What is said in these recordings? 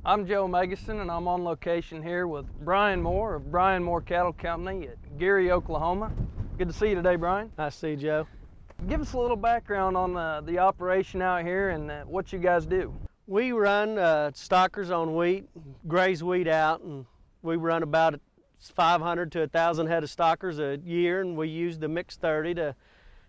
I'm Joe Megason, and I'm on location here with Brian Moore of Brian Moore Cattle Company at Geary, Oklahoma. Good to see you today, Brian. Nice to see you, Joe. Give us a little background on the operation out here and what you guys do. We run stockers on wheat, graze wheat out, and we run about 500 to 1,000 head of stockers a year, and we use the Mix 30 to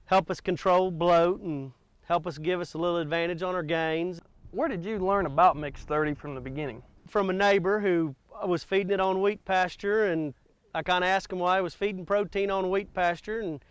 help us control bloat and help us give us a little advantage on our gains. Where did you learn about Mix 30 from the beginning? From a neighbor who was feeding it on wheat pasture, and I kind of asked him why he was feeding protein on wheat pasture, and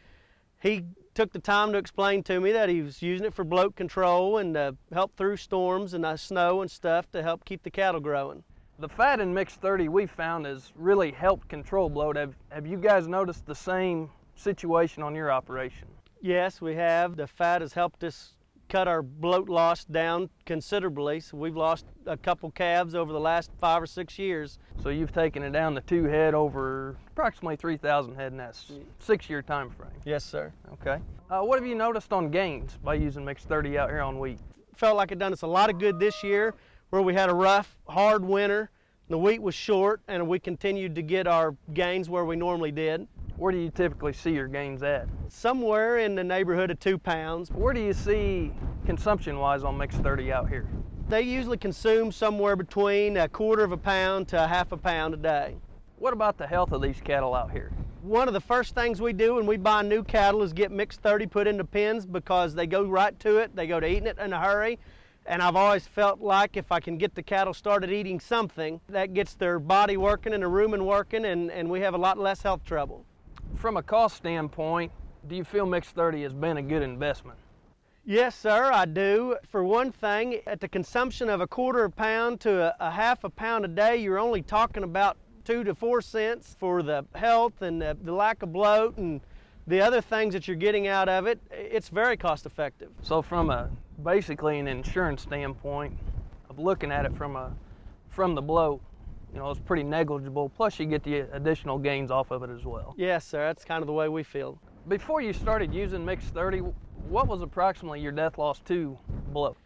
he took the time to explain to me that he was using it for bloat control and to help through storms and snow and stuff to help keep the cattle growing. The fat in Mix 30 we found has really helped control bloat. Have you guys noticed the same situation on your operation? Yes, we have. The fat has helped us cut our bloat loss down considerably. So we've lost a couple calves over the last 5 or 6 years. So you've taken it down to 2 head over approximately 3,000 head in that 6-year time frame. Yes, sir. Okay. What have you noticed on gains by using Mix 30 out here on wheat? Felt like it done us a lot of good this year, where we had a rough, hard winter. The wheat was short, and we continued to get our gains where we normally did. Where do you typically see your gains at? Somewhere in the neighborhood of 2 pounds. Where do you see consumption-wise on Mix 30 out here? They usually consume somewhere between 1/4 pound to 1/2 pound a day. What about the health of these cattle out here? One of the first things we do when we buy new cattle is get Mix 30 put into pens, because they go right to it. They go to eating it in a hurry. And I've always felt like if I can get the cattle started eating something, that gets their body working and the rumen working, and we have a lot less health trouble. From a cost standpoint, do you feel Mix 30 has been a good investment? Yes, sir, I do. For one thing, at the consumption of 1/4 pound to a 1/2 pound a day, you're only talking about 2 to 4 cents for the health and the lack of bloat and the other things that you're getting out of it. It's very cost effective. So from basically an insurance standpoint of looking at it from the bloat, you know, it's pretty negligible, plus you get the additional gains off of it as well. Yes, sir, that's kind of the way we feel. Before you started using Mix 30, what was approximately your death loss to bloat?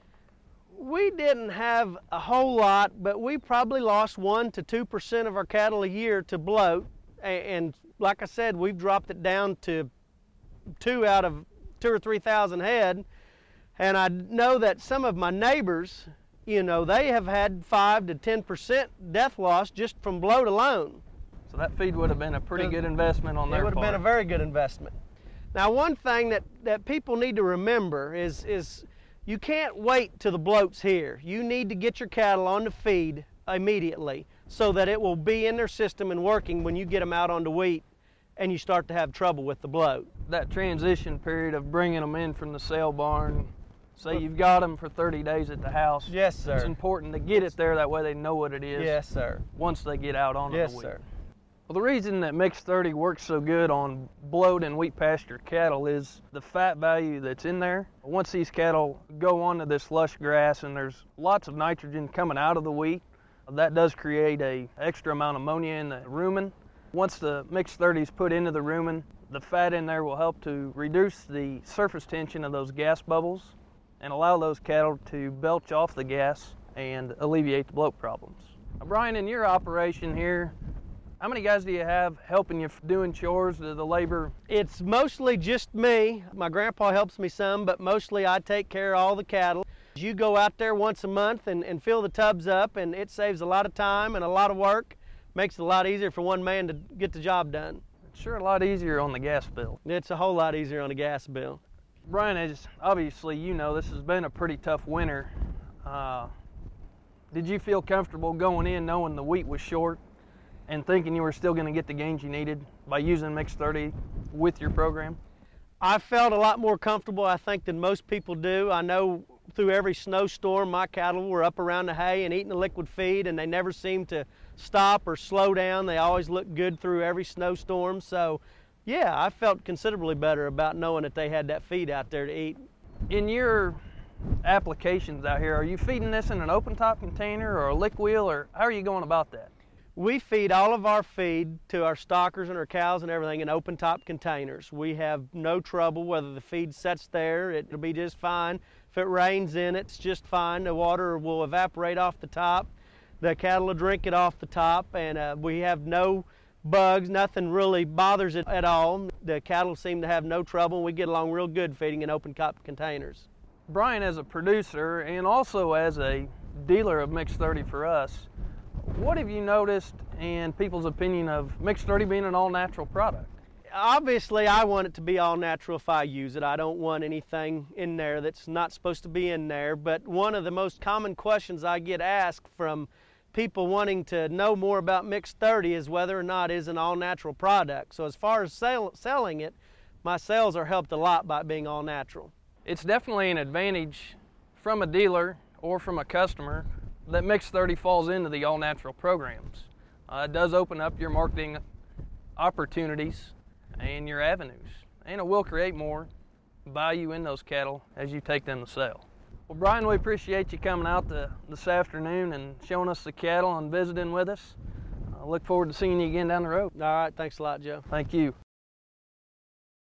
We didn't have a whole lot, but we probably lost 1 to 2% of our cattle a year to bloat. And like I said, we've dropped it down to 2 out of 2,000 or 3,000 head. And I know that some of my neighbors, you know, they have had 5 to 10% death loss just from bloat alone. So that feed would have been a pretty good investment on their part. It would have been a very good investment. Now, one thing that people need to remember is you can't wait till the bloat's here. You need to get your cattle on the feed immediately so that it will be in their system and working when you get them out onto wheat and you start to have trouble with the bloat. That transition period of bringing them in from the sale barn, say you've got them for 30 days at the house. Yes, sir. It's important to get it there, that way they know what it is. Yes, sir. Once they get out onto the wheat. Yes, sir. Well, the reason that Mix 30 works so good on bloat and wheat pasture cattle is the fat value that's in there. Once these cattle go onto this lush grass and there's lots of nitrogen coming out of the wheat, that does create an extra amount of ammonia in the rumen. Once the Mix 30 is put into the rumen, the fat in there will help to reduce the surface tension of those gas bubbles and allow those cattle to belch off the gas and alleviate the bloat problems. Now, Brian, in your operation here, how many guys do you have helping you doing chores, the labor? It's mostly just me. My grandpa helps me some, but mostly I take care of all the cattle. You go out there once a month and fill the tubs up, and it saves a lot of time and a lot of work. Makes it a lot easier for one man to get the job done. It's sure a lot easier on the gas bill. It's a whole lot easier on the gas bill. Brian, as obviously you know, this has been a pretty tough winter. Did you feel comfortable going in knowing the wheat was short and thinking you were still going to get the gains you needed by using Mix 30 with your program? I felt a lot more comfortable, I think, than most people do. I know through every snowstorm, my cattle were up around the hay and eating the liquid feed, and they never seemed to stop or slow down. They always looked good through every snowstorm. So, yeah, I felt considerably better about knowing that they had that feed out there to eat. In your applications out here, are you feeding this in an open top container or a lick wheel, or how are you going about that? We feed all of our feed to our stockers and our cows and everything in open top containers. We have no trouble whether the feed sets there, it'll be just fine. If it rains in it, it's just fine. The water will evaporate off the top. The cattle will drink it off the top, and we have no bugs, nothing really bothers it at all. The cattle seem to have no trouble. We get along real good feeding in open cup containers. Brian, as a producer and also as a dealer of Mixed 30 for us, what have you noticed in people's opinion of Mixed 30 being an all-natural product? Obviously, I want it to be all natural if I use it. I don't want anything in there that's not supposed to be in there. But one of the most common questions I get asked from people wanting to know more about Mixed 30 is whether or not it is an all-natural product. So as far as selling it, my sales are helped a lot by it being all natural. It's definitely an advantage from a dealer or from a customer that Mixed 30 falls into the all-natural programs. It does open up your marketing opportunities and your avenues, and it will create more value in those cattle as you take them to sale. Well, Brian, we appreciate you coming out this afternoon and showing us the cattle and visiting with us. I look forward to seeing you again down the road. All right, thanks a lot, Joe. Thank you.